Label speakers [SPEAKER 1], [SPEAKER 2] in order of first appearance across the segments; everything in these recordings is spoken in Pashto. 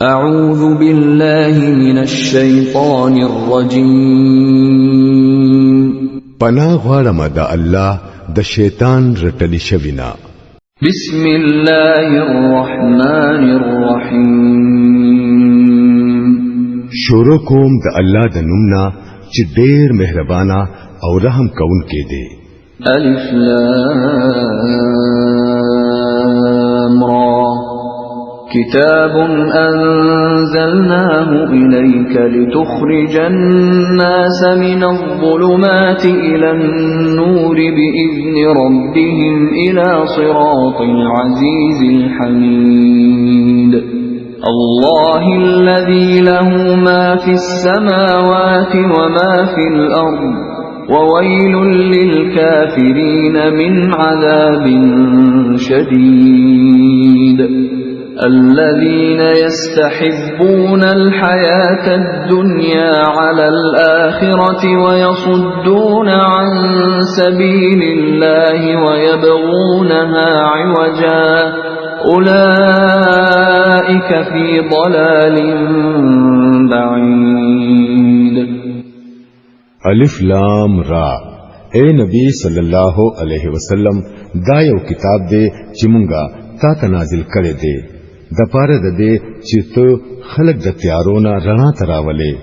[SPEAKER 1] أعوذ بالله من الشيطان الرجيم
[SPEAKER 2] پناه غواړم د الله د شیطان رټلی شوینا
[SPEAKER 1] بسم الله الرحمن الرحيم
[SPEAKER 2] شروع کوم د الله د نومنا چې ډېر مهربانا او رحم کوونکی دی
[SPEAKER 1] ألف لام را كتاب أنزلناه إليك لتخرج الناس من الظلمات إلى النور بإذن ربهم إلى صراط العزيز الحميد الله الذي له ما في السماوات وما في الأرض وويل للكافرين من عذاب شديد الذين يستحبون الحياة الدنيا على الآخرة ويصدون عن سبيل الله ويبغونها عوجا أولئك في ضلال بعيد
[SPEAKER 2] الف لام را اے نبی صلی الله علیه وسلم دا یو کتاب دی چې مونږه تا ته نازل کړی دی د پاره د دې چې ته خلق د تیارونه رڼا تراولې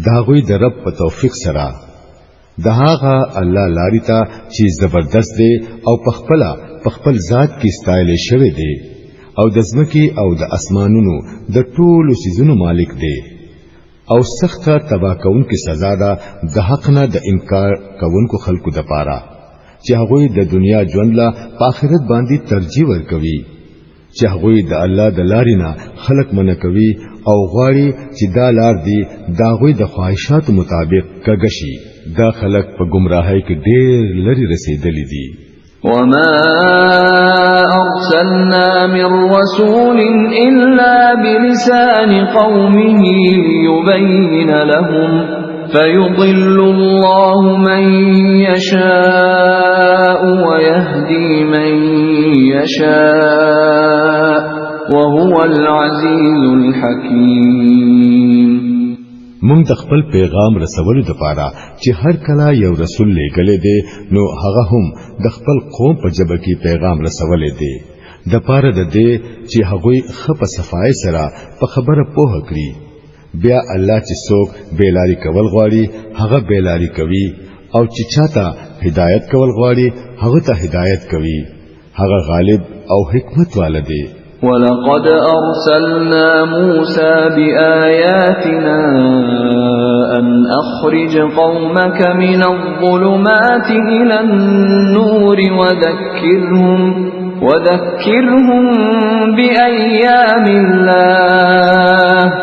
[SPEAKER 2] دا غوي د رب په توفیق سره د هغه الله لاري ته چې زبردست دی او پخپل ذات کې استایل شوی دی او د ځمکې او د اسمانونو د ټولو سيزونو مالک دی او سخت تبا کون کی سزا ده د حق نه د انکار کوونکو خلقو د پاره چې هغه د دنیا ژوند لا په آخرت باندې ترجیح ورکوي چې هغه د الله د لارې نه خلق منع کوي او غواړي چې دا لار دی دا غوي د خواهشات مطابق کګشي دا خلق په گمراهۍ کې ډېر لري رسیدلې دي
[SPEAKER 1] وما أرسلنا من رسول إلا بلسان قومه ليبين لهم فيضل الله من يشاء ويهدي من يشاء وهو العزيز الحكيم
[SPEAKER 2] مونږ د خپل پیغام رسولو لپاره چې هر کله یو رسول لګلې دی نو هغه هم د خپل قوم په جبه کې پیغام رسولې دی د پاره د دې چې هغه خپ صفای سره په خبره پوه کړی بیا الله چې څوک بیلاری کول غواړي هغه بیلاری کوي او چې چاته هدایت کول غواړي هغه ته هدایت کوي هغه غالب او حکمت والده
[SPEAKER 1] ولقد أرسلنا موسى بآياتنا أن أخرج قومك من الظلمات إلى النور وذكرهم بأيام الله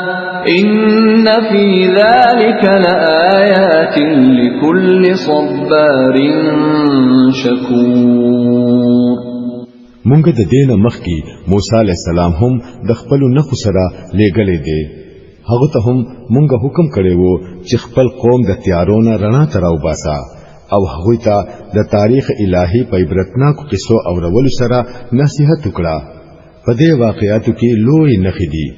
[SPEAKER 1] إن في ذلك لآيات لكل صبار شكور
[SPEAKER 2] مونږ د دینه مخکي موسی علی السلام هم د خپل نخو سره لېګلې دي هغه ته هم مونږ حکم کړی وو چې خپل قوم د تیارونه رڼا تراو باسا او هغه ته د تاریخ الهي په عبرتناکو قصو او رولو سره نصيحت وکړه په دې واقعاتو کې لوی نخې دي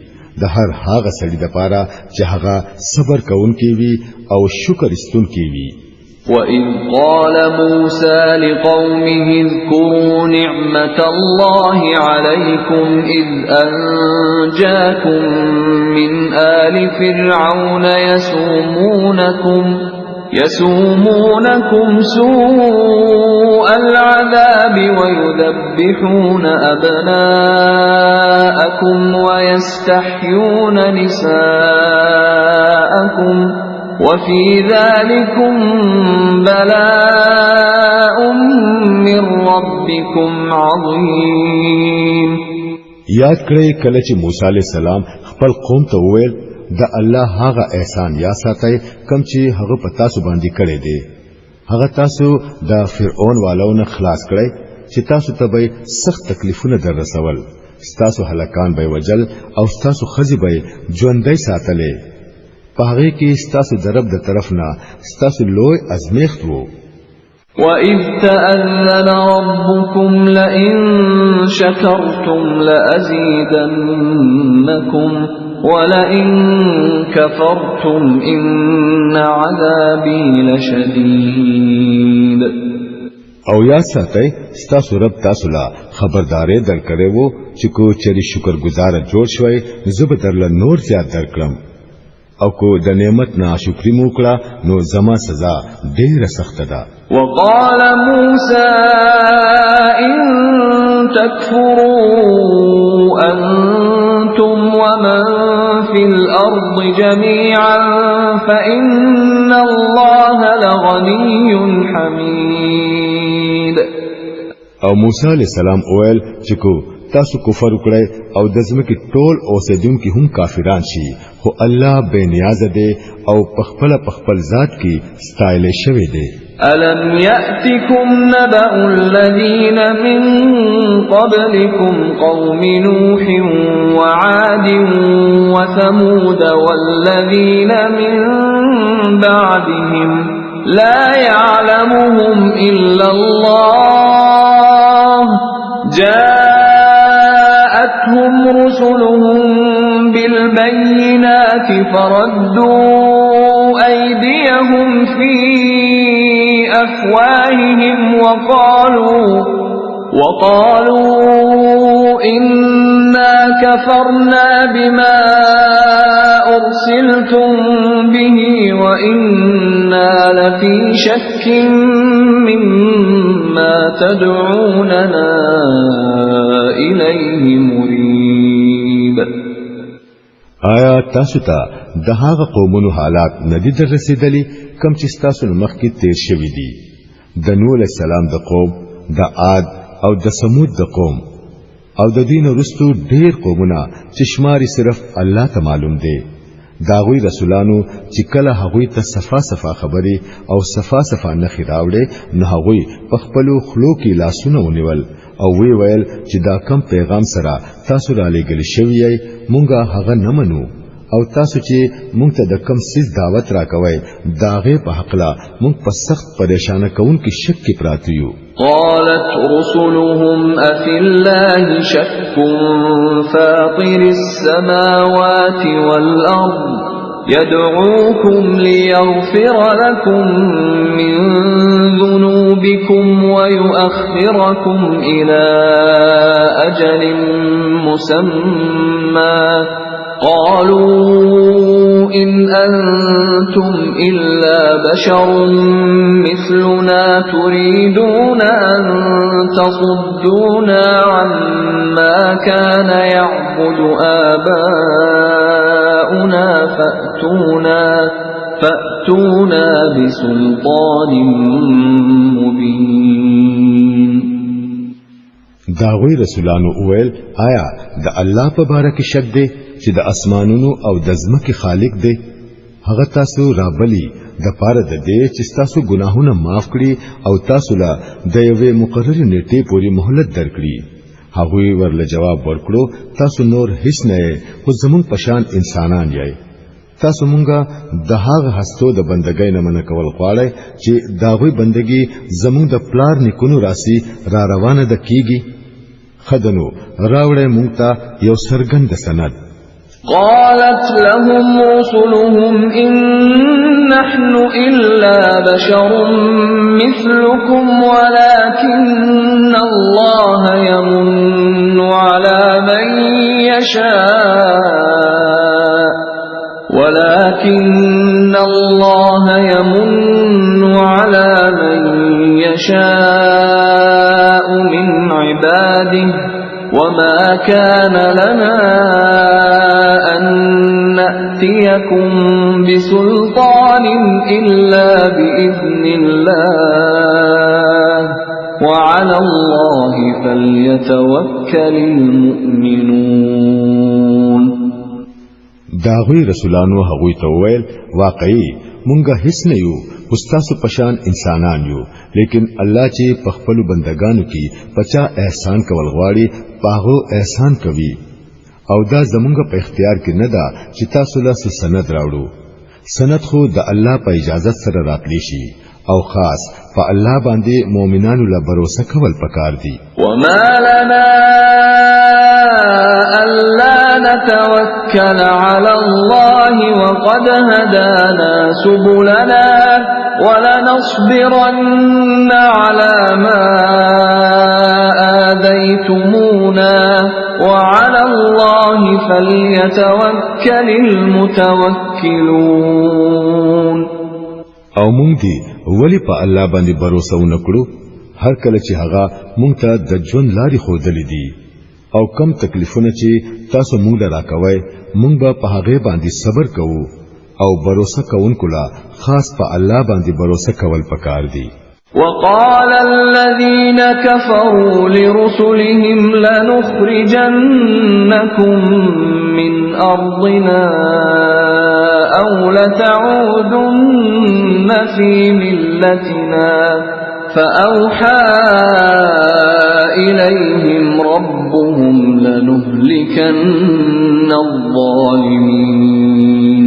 [SPEAKER 2] د هر هغه سړي د پاره چې هغه صبر کوونکی وي او شکر استونکی وي
[SPEAKER 1] وَإِذْ قَالَ مُوسَى لِقَوْمِهِ اذْكُرُوا نِعْمَةَ اللَّهِ عَلَيْكُمْ إِذْ أَنْجَاكُمْ مِنْ آلِ فِرْعَوْنَ يَسُومُونَكُمْ سُوءَ الْعَذَابِ وَيُذَبِّحُونَ أَبْنَاءَكُمْ وَيَسْتَحْيُونَ نِسَاءَكُمْ وفي ذلكم بلاء من ربكم عظيم
[SPEAKER 2] یاد کړئ کله چې موسی عليه السلام خپل قوم ته وویل د الله هغه احسان یا ساتي کم چې هغه پتا سو باندې کړی دی هغه تاسو د فرعون والو نه خلاص کړئ چې تاسو ته به سخت تکلیفونه در رسول تاسو هلاکان به وجل او تاسو خزي به ژوندۍ ساتلې پاغه کې ستاسو درب د طرف نه ستاسو لوی ازمیخت وو
[SPEAKER 1] وَإِذْ تَأَذَّنَ رَبُّكُمْ لَئِن شَكَرْتُمْ لَأَزِيدَنَّكُمْ وَلَئِن كَفَرْتُمْ إِنَّ عَذَابِي لَشَدِيدٌ.
[SPEAKER 2] او یا ساتي ستاسو رب تاسو لا خبرداري درکړې وو چې کو چری شکر گزار جوړ شوي زب درل نور زیات درکړم او کو د نعمت ناشکری موکړه نو زما سزا ډیره سخت ده.
[SPEAKER 1] وقال موسى إن تكفروا أنتم ومن في الأرض جميعا فإن الله لغني حميد.
[SPEAKER 2] او موسی علیہ السلام اویل چې کو تاسو کفر وکړئ او د ځمکې ټول اوسیدونکو هم کافران شي خو الله بے نیاز دی او پخپل ذات کې ستایل شوی دی.
[SPEAKER 1] ألم يأتكم نبأ الذين من قبلكم قوم نوح وعاد وثمود والذين من بعدهم لا يعلمهم إلا الله جاءتهم رسلهم بالبينات فردوا أيديهم في أفواههم وقالوا إنا كفرنا بما أرسلتم به وإنا لفي شك مما تدعوننا إليه مريب.
[SPEAKER 2] آیا تاسو ته د هغه قومونو حالات ندي در رسیدلی کم چې تاسو مخکې تیر شوی دي؟ د نوح علیہ السلام د قوم، د عاد او د ثمود د قوم او د دین وروستو ډیر قومونه چې شماري صرف الله ته معلوم دي. داغوی رسولانو چې کله هغوی ته صفا خبري او صفا نخي راوړي نو هغوی په خپل خلو کې لاسونه ونیول او وی ویل چې دا کم پیغام سره تاسو را لېږل شوی مونږه هغه نه منو او تاسو چې مونږ ته د کم سیس دعوت راکوي داغه په حق لا مونږ په سخت پریشانه کون کې شک کې پراته یو.
[SPEAKER 1] قالت رسلهم أفي الله شك فاطر السماوات والأرض يدعوكم ليغفر لكم من ذنوبكم ويؤخركم إلى أجل مسمى قالوا إن أنتم إلا بشر مثلنا تريدون أن تصدونا عما كان يعبد آباؤنا فأتونا بسلطان مبين.
[SPEAKER 2] داوی رسولانو اویل آیا د الله په باره کې شک دی چې د اسمانونو او د ځمکې خالق دی؟ هغه تاسو رابلی د پاره د دې چې تاسو ګناهونه معاف کړي او تاسو لا د یوې مقرره نیټې پورې مهلت درکړي. هغه ورله جواب ورکړو تاسو نور هیڅ نه خو زمون پشان انسانان یای. تاسو مونږه د هغه هستو د بندګۍ نه منع کول غواړئ چې داغوی بندګي زمون د پلار نیکونو راسي را روانه د کیږي. خدنو راوړې مونږ ته یو سرګند سند.
[SPEAKER 1] قالت لهم رسلهم إن نحن إلا بشر مثلكم ولكن الله يمن على من يشاء من عباده وما كان لنا أن نأتيكم بسلطان إلا بإذن الله وعلى الله فليتوكل المؤمنون.
[SPEAKER 2] داغوی رسولانو هغوی ته ویل واقعي مونږه هیڅ نه یو استاسو پشان انسانان یو لیکن الله چې په خپل بندگانو کې پچا احسان کول غواړي پاغو احسان کوي او دا زمونږ په اختیار کې نه ده چې تاسو له سند راوړو. سند خو د الله په اجازه سره راتلی شي او خاص په الله باندې مؤمنانو له باور کول پکار دي.
[SPEAKER 1] وما لنا ألا نتوكل على الله وقد هدانا سبلنا ولنصبرن على ما آذيتمونا وعلى الله فليتوكل المتوكلون.
[SPEAKER 2] او مونږ دی ولی په الله باندې باور ونکړو هر کله چې هغه مونږ ته د ژوند لارې ښودلې دي او کم تکلیفونه چې تاسو مونږ راکوي مونږ به په هغه باندې صبر کوو او باور کوونکو لا خاص په الله باندې باور کول پکار دي.
[SPEAKER 1] وقال الذين كفروا لرسلهم لنخرجنكم من أرضنا أو لتعودن في ملتنا فأوحى إليهم ربهم لنهلكن الظالمين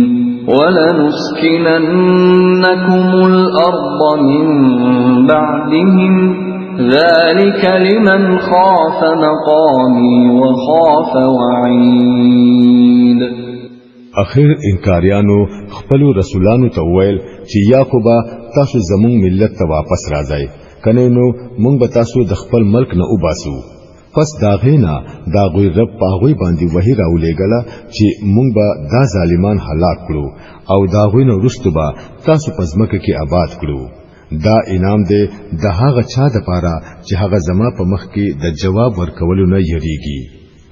[SPEAKER 1] ولنسكننكم الأرض من بعدهم ذلك لمن خاف مقامي وخاف وعيد.
[SPEAKER 2] اخر انکاریانو خپل رسولانو ته ویل چې یاقوبا تاسو زمون ملت ته واپس راځئ کنه نو مونږ به تاسو د خپل ملک نه وباسو. پس داغینا داغوی رب پاغوی باندې وحی راولېګلا چې مونږ به دا ظالمان هلاک کړو او داغوی نو رستو به تاسو پزمکه کې آباد کړو. دا انعام دی د هغه چا د پاره چې هغه زما په مخ کې د جواب ورکولو نه یریږي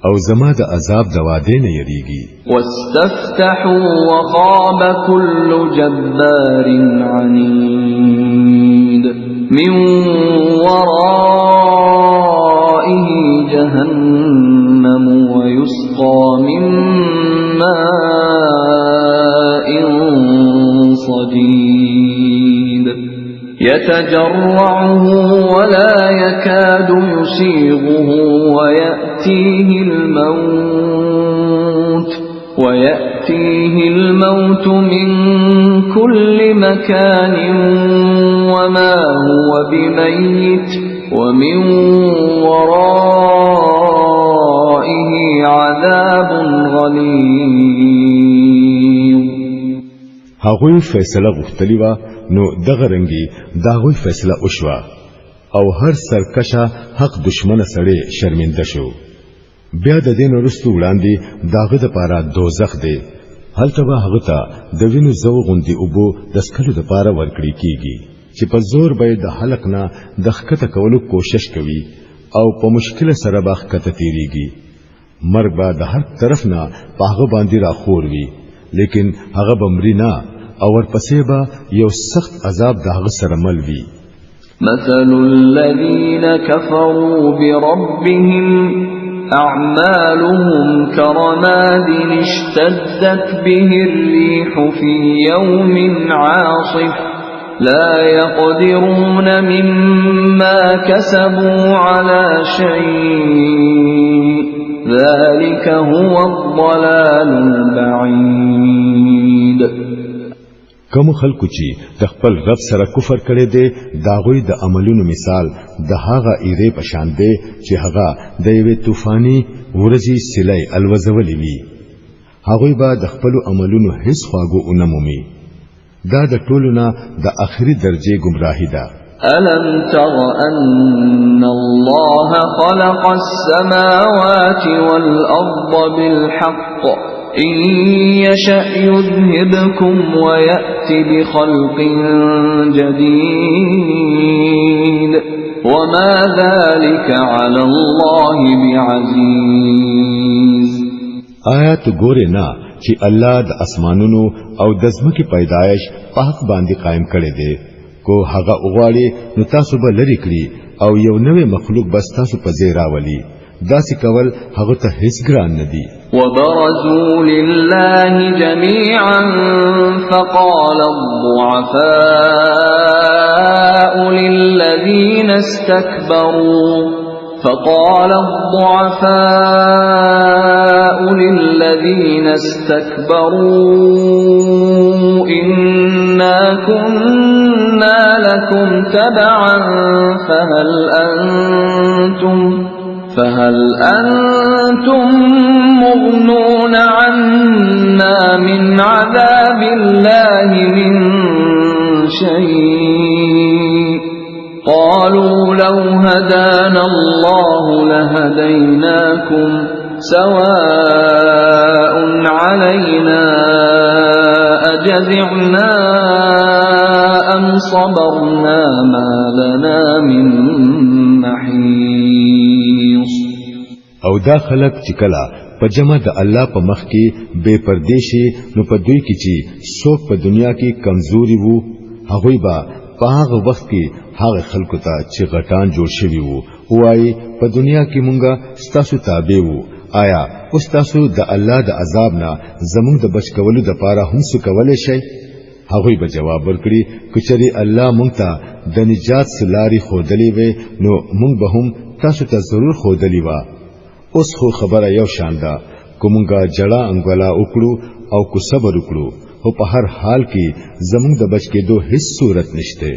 [SPEAKER 2] او زما د عذاب د واده نه یریږي.
[SPEAKER 1] واستفتحوا وخاب كل جبار عنيد من ورائه جهنم ويسقى من ماء صديد يتجرعه ولا يكاد يسيغه ويأتيه الموت من كل مكان وما هو بميت ومن ورائه عذاب غليظ.
[SPEAKER 2] هغوی فیصله غوښتلی و نو دغه رنګي داغوی فیصله وشوه او هر سرکشه حق دشمنه سړی شرمنده شو. بیا د دین ورستو وړاندې داغه د پاره دوزخ دی هلته به هغه ته د وینو زو غوندي اوبو د سکلو د پاره ورکړي کیږي چې په زور به د حلق نه د خکته کولو کوشش کوي او په مشکل سره به خکته تیریږي. مرګ به د هر طرف نه په هغه باندې راخور وي لیکن هغه بمری نه او ورپسې به یو سخت عذاب د هغه سره مل وي.
[SPEAKER 1] مثل الذين كفروا بربهم أعمالهم كرماد اشتدت به الريح في يوم عاصف لا يقدرون مما كسبوا على شيء ذلك هو الضلال البعيد.
[SPEAKER 2] کوم خلکو چې د خپل رب سره کفر کړي دي داغوی د عملونو مثال د هغه ایره پشان دی چې هغه د یوې طوفاني ورځي سلای الوزولې وي. هغوی به د خپل عملونو هیڅ خواږه اونمومي. دا د ټولو نه د اخري درجه گمراهی ده.
[SPEAKER 1] ألم تر أن الله خلق السماوات والأرض بالحق إن يشأ يذهبكم ويأتي بخلق جديد وما ذلك على الله بعزيز.
[SPEAKER 2] آیات ګوره نه چې الله د اسمانونو او د ځمکې پیدایش په حق باندې قائم کړي دي. کو هغه اوغاړي نو تاسو به لری کړی او یو نوې مخلوق بس تاسو په ځای راولي. داسې کول هغه ته هیڅ ګران نه دي.
[SPEAKER 1] وبرزوا لله جميعا فقال الضعفاء للذين استكبروا إنا كنا كنا لكم تبعا فهل أنتم مغنون عنا من عذاب الله من شيء قالوا لو هدانا الله لهديناكم سواء علينا أجزعنا أم صبرنا ما لنا من محيص.
[SPEAKER 2] او دا خلق چې کله په جمع د الله په مخ کې بے پردیشي نو په دوی کې چې څوک په دنیا کې کمزوري وو هغه با په هغه وخت کې هغه خلکو ته چې غټان جوړ شوی وو وایي په دنیا کې مونږه ستاسو تابع وو آیا اوس تاسو د الله د عذاب نه زموږ د بچ کولو د پاره هم څه کولای شئ؟ هغه به جواب ورکړي کچري الله مونږ ته د نجات سلاري خودلې وي نو مونږ به هم تاسو ته ضرور خودلې وا. اوس خو خبره یو شان ده کومګه جړه انګولا وکړو او کو صبر وکړو او په هر حال کې زموږ د بچ کېدو هیڅ صورت نشته.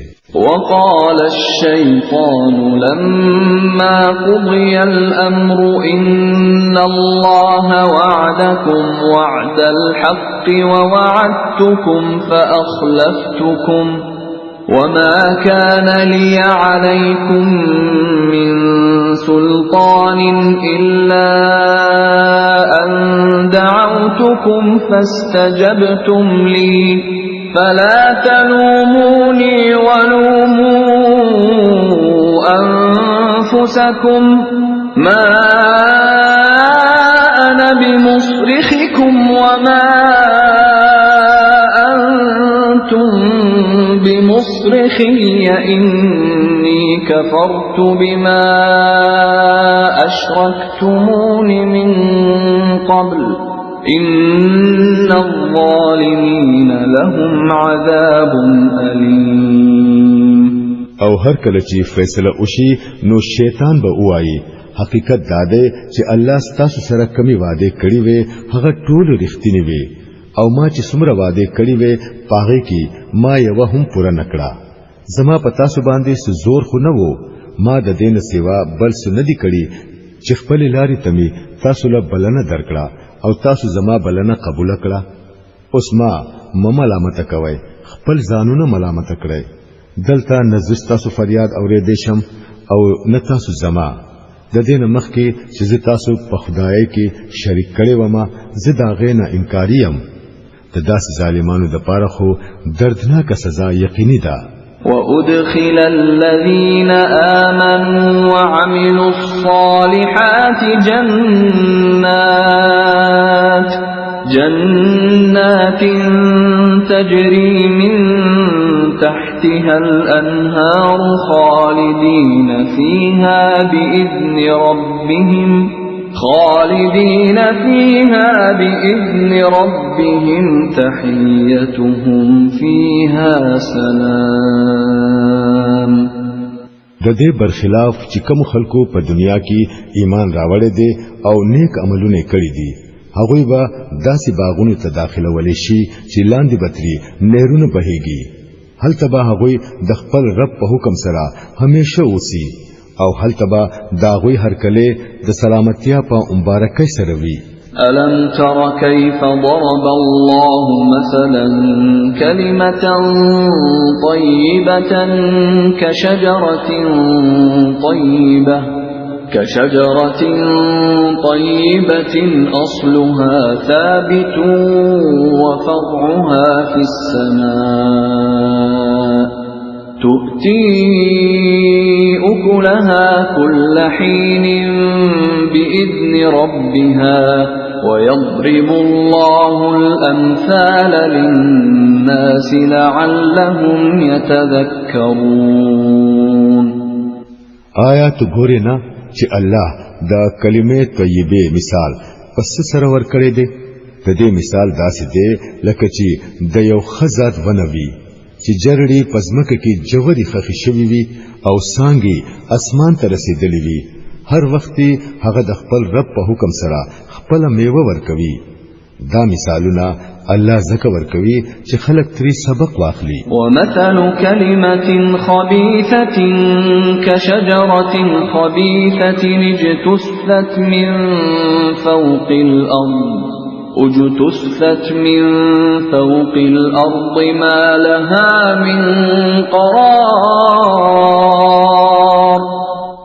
[SPEAKER 1] وقال الشيطان لما قضي الأمر إن الله وعدكم وعد الحق ووعدتكم فأخلفتكم وما كان لي عليكم من سلطان إلا أن دعوتكم فاستجبتم لي فلا تلوموني ولوموا أنفسكم ما أنا بمصرخكم وما أنتم بمصرخي إني كفرت بما أشركتمون من قبل إن الظالمين لهم عذاب أليم.
[SPEAKER 2] او هر کله چې فیصله وشي نو شیطان به وایي حقیقت دا دی چې الله ستاسو سره کمی وعده کړی وي هغه ټول رښتینی وي او ما چې څومره وعده کړی وي پاغه کې ما یو هم پوره نکړه. زما پتا سو باندې زور خو نه وو ما د دین سیوا بل څه نه دی کړی چې خپل لارې تمي تاسو له بلنه درکړه او تاسو زما بلنه قبول کړه. اوس ما ملامت کوي خپل ځانونه ملامت کړئ دلته نزست تاسو فریاد اورېدې شم او نه تاسو زما د دین مخ کې چې تاسو په خدای کې شریک کړي ومه زه دا غینه انکاریم. د داس ظالمانو د پاره خو دردناک سزا یقیني ده.
[SPEAKER 1] وأدخل الذين آمنوا وعملوا الصالحات جنات تجري من تحتها الأنهار خالدين فيها بإذن ربهم تحيتهم فيها سلام.
[SPEAKER 2] د دې برخلاف چې کوم خلکو په دنیا کې ایمان راوړی دي او نیک عملونه کړی دي هغوی به داسې باغونو ته داخله ولې شي چې لاندې بتري نهرونه بهيږي هلته به هغوی د خپل رب په حکم سره همیشه اوسي او هلته به داغوی هر کله د سلامتیا په مبارکۍ سره وي.
[SPEAKER 1] ألم تر كيف ضرب الله مثلا كلمة طيبة كشجرة طيبة أصلها ثابت وفرعها في السماء تؤتي أكلها كل حين بإذن ربها ويضرب الله الأمثال للناس لعلهم يتذكرون.
[SPEAKER 2] آیات ګورنا چې الله دا کلمې طیبه مثال پس سره ور کړی دی. د دې مثال داسې دی لکه چې د یو خزات ونوي چې جرړي پزمکه کې جوړي خخې شوی وي او سانګي اسمان ته رسیدلی وي هر وخت هغه د خپل رب په حکم سره خپل میوه ورکوي. دا مثالونه الله زکه ورکوي چې خلق تری سبق واخلي.
[SPEAKER 1] ومثل كلمة خبيثة كشجرة خبيثة اجتثت من فوق الأرض ما لها من قرار.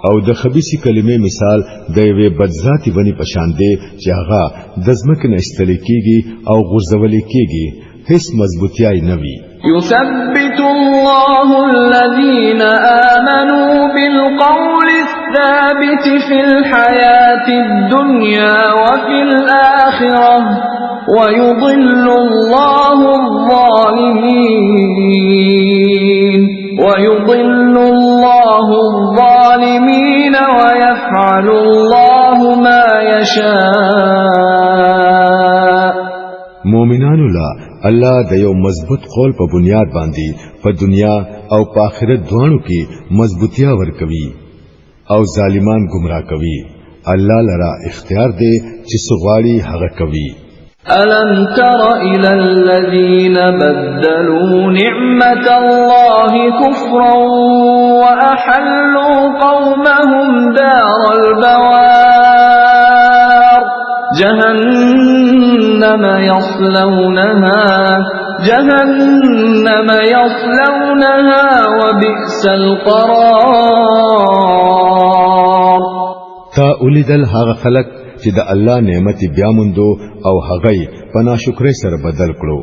[SPEAKER 2] او د خبيثي کلمې مثال د یوې بدذاتي ونی پشان دی چې هغه د ځمکې نه ایستل کېږي او غورځول کېږي، هیڅ مضبوطیای نه وي.
[SPEAKER 1] يثبت الله الذين آمنوا بالقول الثابت في الحياة الدنيا وفي الآخرة ويضل الله الظالمين ويفعل الله ما يشاء.
[SPEAKER 2] مومنانو لا الله د یو مضبوط قول په بنیاد باندې په دنیا او په آخرت دوانو کې مضبوطیا ورکوي او ظالمان گمراه کوي. الله لرا اختیار دی چې سغواړي هغه کوي.
[SPEAKER 1] ألم تر إلى الذين بدلوا نعمة الله كفرا وأحلوا قومهم دار البوار جهنم يصلونها وبئس القرار.
[SPEAKER 2] تا اولیدل هغه خلق چې د الله نعمت بیا موندو او هغه په ناشکرۍ سره بدل کړو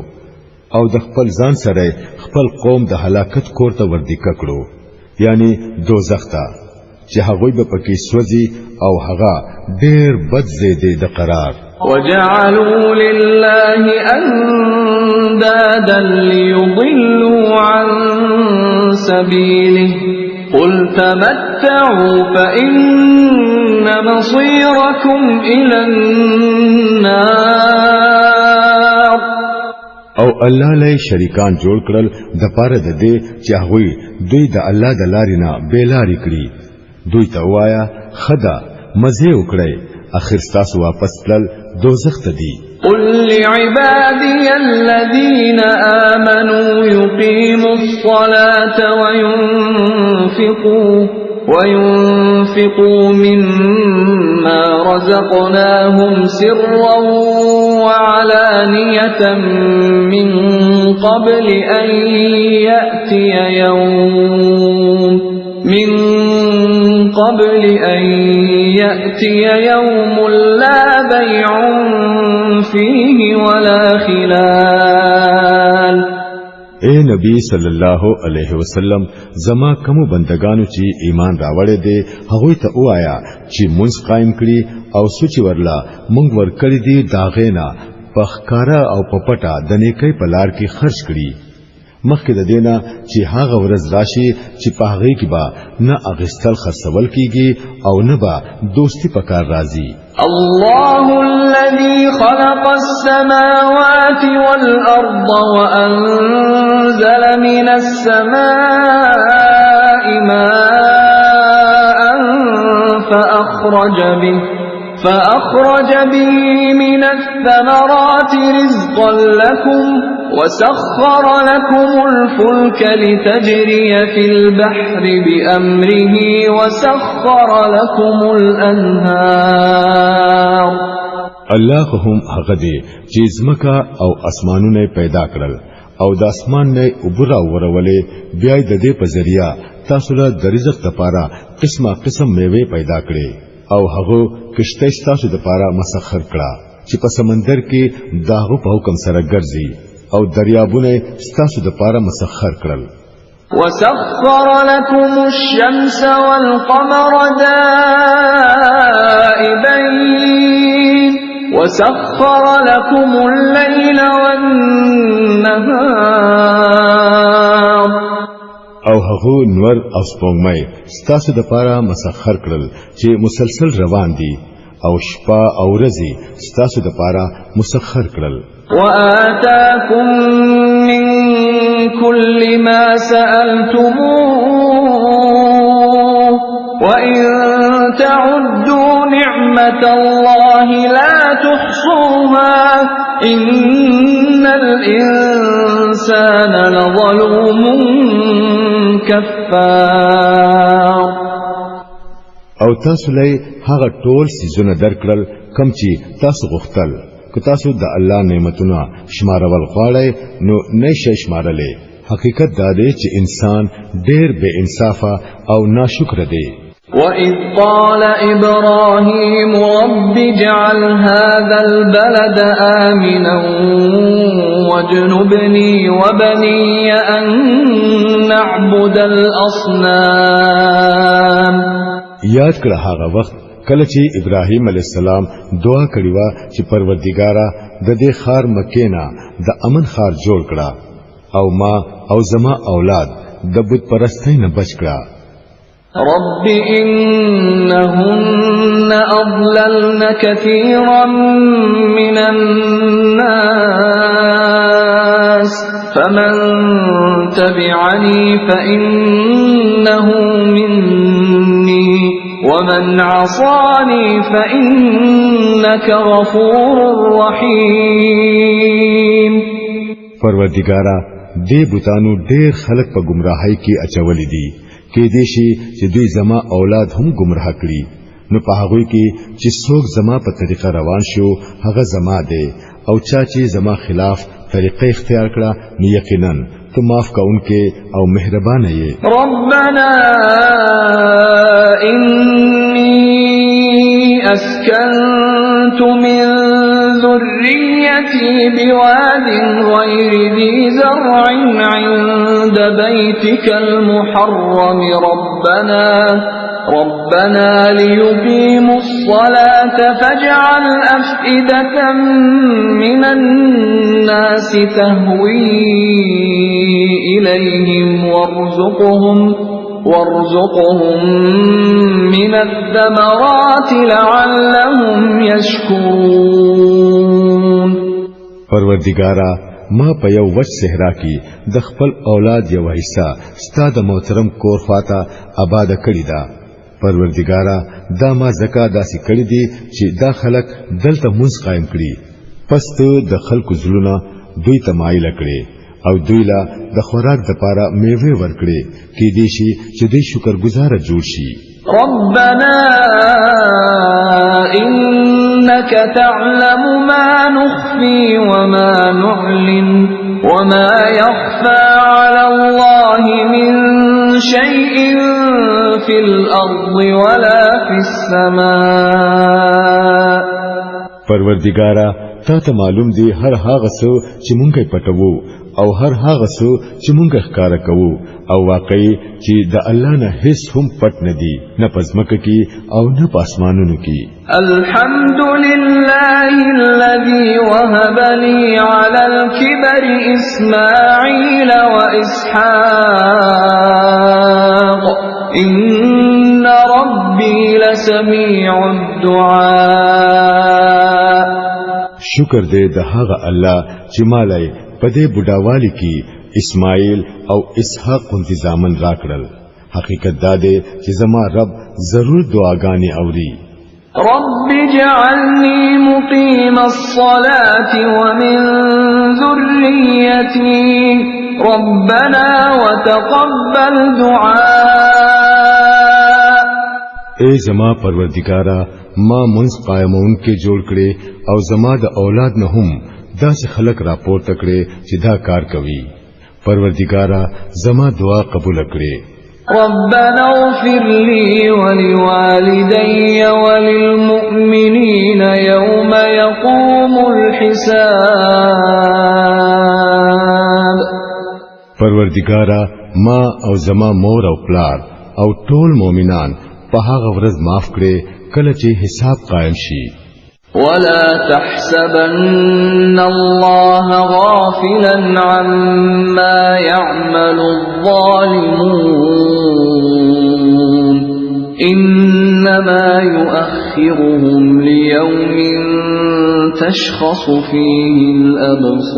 [SPEAKER 2] او د خپل ځان سره خپل قوم د هلاکت کور ته وردیکه کړو، یعنی دوزخ ته چې هغه به پکې سوځي او هغه ډېر بد زیاده د قرار.
[SPEAKER 1] وجعلوا لله أندادا ليضلوا عن سبيله قل تمتعوا فإن مصيركم إلى النار.
[SPEAKER 2] او الله له شریکان جوړ کړل د پاره د دې چې هغه دوی د الله د لارې نه بیلاری کړی. دوی ته وایا خدا مزه وکړي، اخر تاسو واپس تلل دوزخ ته دي.
[SPEAKER 1] قل لعبادي الذين آمنوا يقيموا الصلاة وينفقوا مما رزقناهم سرا وعلانية من قبل أن يأتي يوم لا بيع فيه ولا خلال.
[SPEAKER 2] اے نبی صلی الله علیه وسلم زما کوم بندگانو چې ایمان راوړې دي هغه ته وایا چې مونږ قائم کړي او سوچ ورلا مونږ ور کړی دي داغینا پخکارا او پپټا د نیکي په لار کې خرج کړي، مخکې د دینا چې هغه ورځ راشي چې په هغه کې با نه اغستل خرڅول کیږي او نه با دوستی پکار راځي.
[SPEAKER 1] الله الذي خلق السماوات والأرض وأنزل من السماء ماء فأخرج به من الثمرات رزقا لكم وسخر لكم الفلك لتجري في البحر بأمره وسخر لكم الأنهار.
[SPEAKER 2] الله هم هغه دی چې زمکا او اسمانونه پیدا کړل او د اسمان نه وبرا ورولې بیا د دې په ذریعہ تاسو له د رزق لپاره قسمه قسم میوه پیدا کړې او هغه کشته تاسو لپاره مسخر کړه چې په سمندر کې داغه په حکم سره ګرځي او دریابونه تاسو لپاره مسخر کړل.
[SPEAKER 1] وسخر لكم الشمس والقمر دائبين وسخر لكم الليل والنهار.
[SPEAKER 2] او هغه نور او سپوږمۍ ستاسو د پاره مسخر کړل چې مسلسل روان دي او شپه او ورځې ستاسو د پاره مسخر کړل.
[SPEAKER 1] وآتاكم من كل ما سألتموه وإن تعدوا نعمة الله لا تحصوها إن الإنسان لظلوم كفار.
[SPEAKER 2] او تاسو لای هغه ټول سيزونه درکړل کم چې تاسو غوښتل. که تاسو د الله نعمتونه شمارول غواړئ نو نشئ شمارلې. حقیقت دا دی چې انسان ډېر بے انصافه او ناشکر دی.
[SPEAKER 1] وَإِذْ قَالَ إِبْرَاهِيمُ رَبِّ اجْعَلْ هَذَا الْبَلَدَ آمِنًا وَاجْنُبْنِي وَبَنِيَّ أَن نَّعْبُدَ الْأَصْنَامَ.
[SPEAKER 2] یاد کړه هغه وخت کله چې ابراهیم علی السلام دعا کړې و چې پروردګارا د دې خار مکه نه د امن خار جوړ کړه او ما او زما اولاد د بت پرستۍ نه بچ کړه.
[SPEAKER 1] رب إنهن أضللن كثيرا من الناس فمن تبعني فإنه مني ومن عصاني فإنك غفور رحيم.
[SPEAKER 2] پروردګارا دې بوتانو ډېر خلک په گمراهۍ کې اچولې دي کې دې شي چې دوی زما اولاد هم گمراه کړي نو په هغه کې چې څوک زما په طریقه روان شو هغه زما دی او چا چې زما خلاف طریقه اختیار کړه نو یقینا تو معاف کونکي او مهربان یې.
[SPEAKER 1] ربنا إني أسكنت من ذريتي بواد غير ذي زرع عند بيتك المحرم ربنا ليقيموا الصلاة فاجعل أفئدة من الناس تهوي إليهم وارزقهم من الثمرات لعلهم يشكرون.
[SPEAKER 2] پروردگارا ما په یو وچ صحرا کې د خپل اولاد یو حصہ ستاد محترم کور خواته آباد کړی دا. پروردگارا دا ما زکا داسې کړی دي چې دا خلک دلته منځ قائم کړي پس ته د خلکو زلونه دوی تمایل کړي او دوی لا د خوراک د پاره میوه ورکړي کې دي شي چې دوی شکرګزار جوړ شي.
[SPEAKER 1] ربنا إنك تعلم ما نخفي وما نعلن وما يخفى على الله من شيء في الأرض ولا في السماء.
[SPEAKER 2] پروردگارا تا ته معلوم دی هر هغه څه چې مونږه پټوو او هر هغه څه چې مونږه ښکارا کوو او واقعي چې د الله نه هیڅ هم پټ نه دی نه پزمکه کې او نه پاسمانونو کې.
[SPEAKER 1] الحمد لله الذي وهب لي على الكبر إسماعيل وإسحاق إن ربي لسميع الدعاء.
[SPEAKER 2] شکر دې د هغه الله چې مالای په دې بډاوالي کې اسماعیل او اسحاق انتظامن راکړل. حقیقت دا دی چې زما رب ضرور دعاګانې اوري.
[SPEAKER 1] رب اجعلني مقيم الصلاة ومن ذريتي ربنا وتقبل دعاء.
[SPEAKER 2] اے زما پروردگارا ما منځ قائمون کې جوړ کړي او زما د اولاد نه هم داسې خلک راپورته کړي چې دا کار کوي. پروردگارا زما دعا قبول کړي.
[SPEAKER 1] ربنا اغفر لي ولوالدي وللمؤمنين يوم يقوم الحساب.
[SPEAKER 2] پروردگارا ما او زما مور او پلار او ټول مؤمنان په هغه ورځ معاف کړي کله چې حساب قائم شي.
[SPEAKER 1] ولا تحسبن الله غافلا عما يعمل الظالمون إنما يؤخرهم ليوم تشخص فيه الأبصار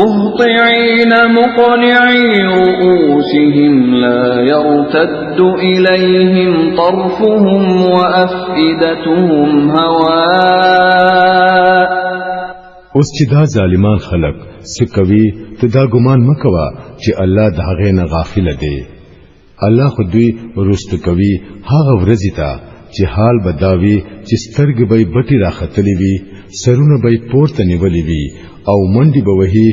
[SPEAKER 1] مهطعين مقنعي رؤوسهم لا يرتد إليهم طرفهم وأفئدتهم هواء.
[SPEAKER 2] اوس چې دا ظالمان خلق سکوي ته دا ګمان مکوا چې الله د هغه نه غافل دی. الله خو دوی ورست کوي هغه ورځی ته چې حال بداوي چې سترګې به بټي راختلې وي، سرونه به پورته نیولې وي او منډي به وهي،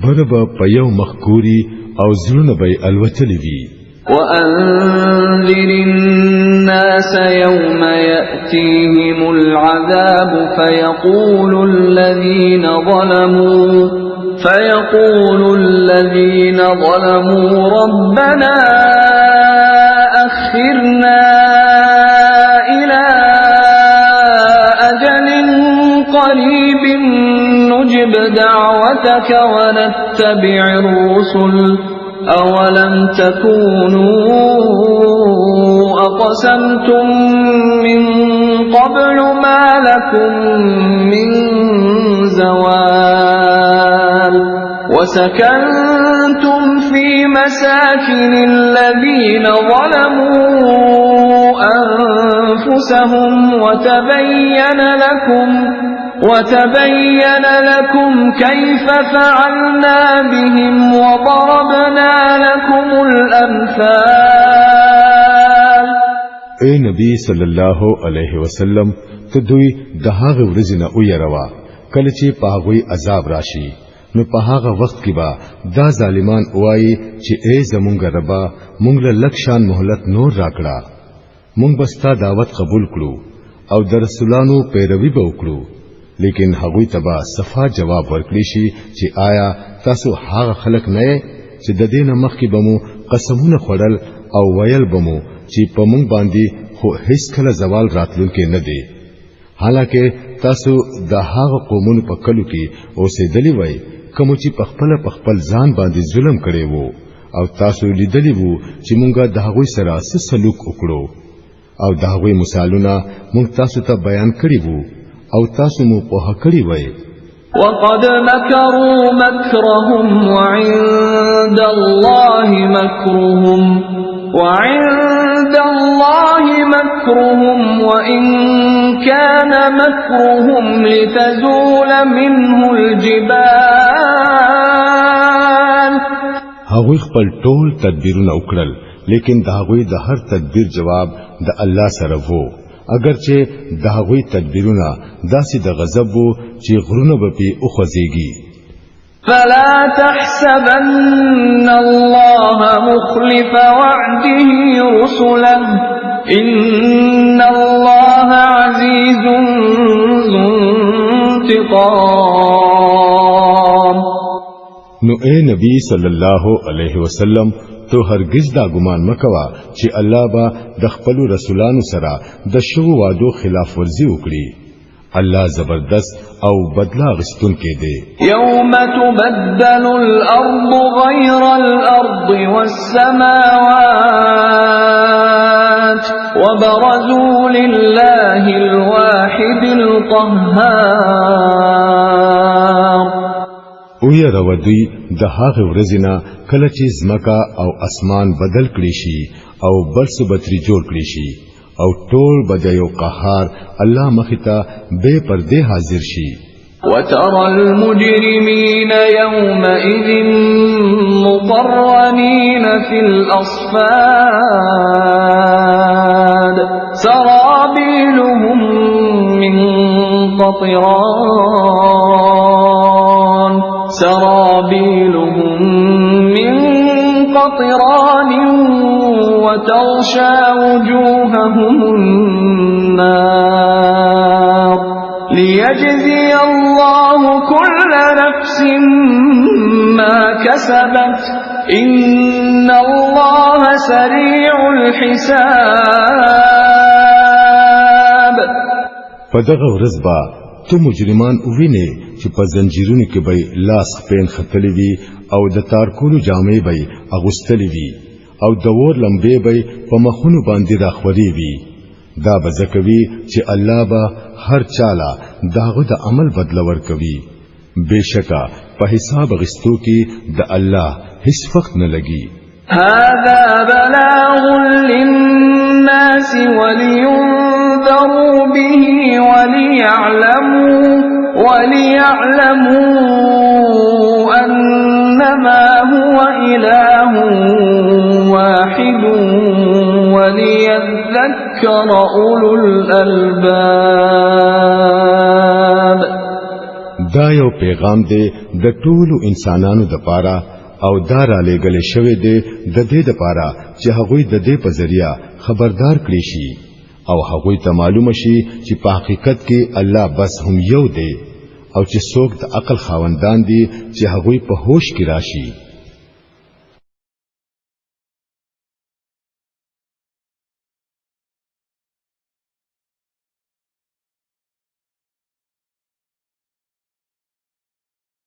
[SPEAKER 2] بربه په یو مخکوري او زړونه به الوتلې وي.
[SPEAKER 1] وأنذر الناس يوم يأتيهم العذاب فيقول الذين ظلموا ربنا أخرنا إلى أجل قريب نجب دعوتك ونتبع الرسل أولم تكونوا أقسمتم من قبل ما لكم من زوال وسكنتم في مساكن الذين ظلموا أنفسهم وتبين لكم كيف فعلنا بهم وضربنا لكم الأمثال.
[SPEAKER 2] اے نبی صلی الله علیه وسلم ته دوی د هغه ورځې نه ویروا کله چې په هغه عذاب راشي، نو په هغه وخت کې به دا ظالمان وایي چې اے زمونږ ربا مونږ له لکشان مهلت نور راکړه، مونږ بستا دعوت قبول کړو او د رسولانو پیروي به وکړو. لیکن هغوی تبا صفا جواب ورکړي شي چې آیا تاسو هغه خلق نه چې د دین مخکې بمو قسمونه خړل او ویل بمو چې په مونږ باندې خو هیڅ کله زوال راتلونکي نه دی، حالکه تاسو د هغه قومونو په کلو کې اوسېدلی وای کوم چې په خپل ځان باندې ظلم کړي وو، او تاسو لیدلی وو چې مونږه د هغوی سره سلوک وکړو او د هغوی مثالونه مونږ تاسو ته بیان کړي وو او تاسو مو په کړی وای.
[SPEAKER 1] وقد مكروا مكرهم وعند الله مكرهم وإن كان مكرهم لتزول منه الجبال.
[SPEAKER 2] هغوی خپل ټول تدبیرونه وکړل، لیکن د هغوی د هر تدبیر جواب د الله سره وو، اگرچه د هغوی تدبیرونه داسې د غضب وو چې غرونه به پی اوخوځيږي.
[SPEAKER 1] فلا تحسبن الله مخلف وعده رسله إن الله عزيز ذو انتقام.
[SPEAKER 2] نو اے نبی صلی الله علیه وسلم تو هرگز دا ګمان مکوا چې الله با د خپل رسولانو سره د شو وعدو خلاف ورزي وکړي. الله زبردست او بدلا غستون کې دی.
[SPEAKER 1] يوم تبدل الأرض غير الأرض والسماوات وبرزوا لله الواحد القهار.
[SPEAKER 2] او یا رودوی د هغه ورځینا کله چې زمکا او اسمان بدل کړي شي او برس بتري جوړ کړي شي او ټول بدایو قهار الله مختا بے پرده حاضر شي.
[SPEAKER 1] وترى المجرمين يومئذ مقرنين في الأصفاد سرابيلهم من قطران وتغشى وجوههم النار ليجزي الله كل نفس ما كسبت إن الله سريع الحساب.
[SPEAKER 2] فدغه ورځ به تو مجرمان وویني چې په زنجیرونو کې به لاس خپین ختلی وي او د تارکولو جامې به اغوستلی وي او د ور لمبې به په مخونو باندې راخوري وي. دا به ځکوي چې الله به هر چاله داغه د عمل بدل ورکوي. بشکا په حساب غستو کې د الله هیڅ وخت نه لګي.
[SPEAKER 1] هذا بلاغ للناس ولينذروا به وليعلموا أنما هو إله واحد وليذكر أولو الألباب.
[SPEAKER 2] دا یو پیغام دی د ټولو انسانانو د پاره او دا را لېږل شوی دی د دې د پاره چې هغوی د دې په ذریعہ خبردار کړي شي او هغوی ته معلومه شي چې په حقیقت کې الله بس هم یو دی او چې څوک د عقل خاوندان دي چې هغوی په هوش کې راشي